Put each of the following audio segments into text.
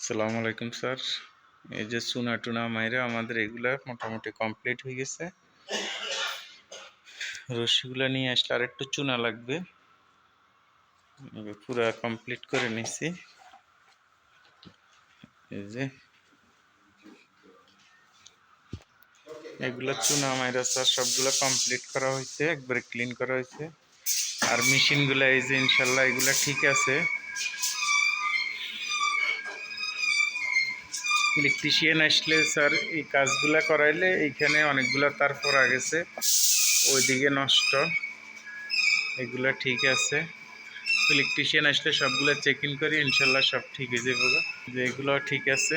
আসসালামু আলাইকুম স্যার। এই যে চুনা টুনা মাইরা আমাদের এগুলা মোটামুটি কমপ্লিট হয়ে গেছে। রশিগুলা নিয়ে আসলে আর একটু চুনা লাগবে। পুরা কমপ্লিট করে নিছি। এই যে এগুলা চুনা মাইরা স্যার সবগুলা কমপ্লিট করা হয়েছে, একবারে ক্লিন করা হয়েছে। আর মেশিনগুলা এই যে ইনশাল্লাহ এগুলা ঠিক আছে। ইলেকট্রিশিয়ান আসলে স্যার এই কাজগুলা করাইলে এইখানে অনেকগুলা তার পড়া গেছে, ওইদিকে নষ্ট, এগুলা ঠিক আছে। ইলেকট্রিশিয়ান আসলে সবগুলো চেক ইন করি, ইনশাল্লাহ সব ঠিক হয়ে যাবে। যে এগুলো ঠিক আছে।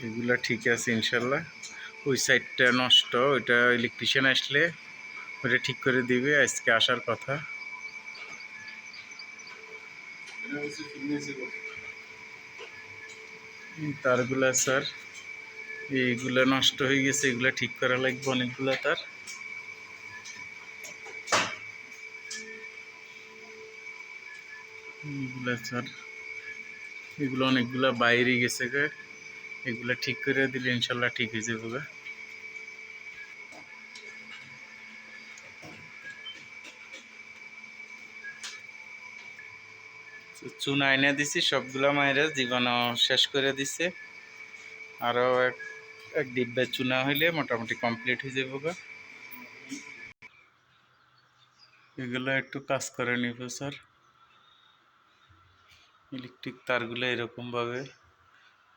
এগুলা ঠিক আছে ইনশাল্লাহ। ওই সাইডটা নষ্ট, ওইটা ইলেকট্রিশিয়ান আসলে ওটা ঠিক করে দিবে। আজকে আসার কথা। তারগুলা স্যার এইগুলা নষ্ট হয়ে গেছে, এগুলা ঠিক করা লাগবে অনেকগুলা তার। এগুলা স্যার এগুলো অনেকগুলা বাইরে গেছে গে, এগুলা ঠিক করে দিলে ইনশাল্লাহ ঠিক হয়ে যাবে। চুন আইনা দিছি, সবগুলা মাইরা জীবাণু শেষ করে দিছে। আরও এক ডিব্বা চুনা হইলে মোটামুটি কমপ্লিট হয়ে যাবে। এগুলো একটু কাজ করে নিব স্যার। ইলেকট্রিক তারগুলো এরকম ভাবে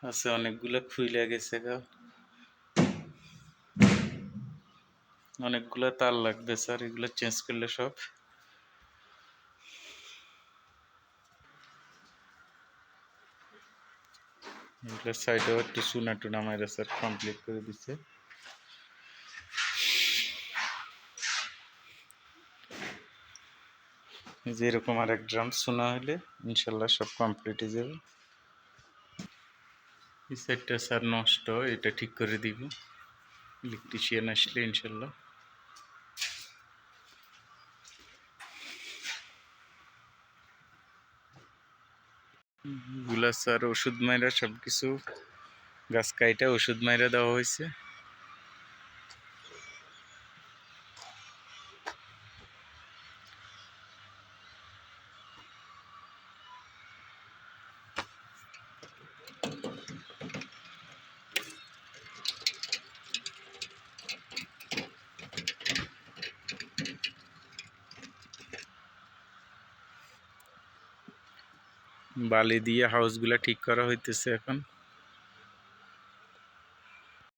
আছে, অনেকগুলো খুইলে গেছে গা, অনেকগুলো তার লাগবে স্যার, এগুলো চেঞ্জ করলে সব। এগুলো সাইডেও একটু চুনা টুনা মাইরা স্যার কমপ্লিট করে দিচ্ছে। যে এরকম আর এক ড্রাম চুনা হলে ইনশাল্লাহ সব কমপ্লিট হয়ে যাবে। এই সাইডটা স্যার নষ্ট, এটা ঠিক করে দিব ইলেকট্রিশিয়ান আসলে ইনশাল্লাহ। গুলা স্যার ওষুধ মাইরা সব কিছু গাছ কাইটা ওষুধ মাইরা দেওয়া হয়েছে। বালি দিয়ে হাউসগুলা ঠিক করা হইতেছে এখন।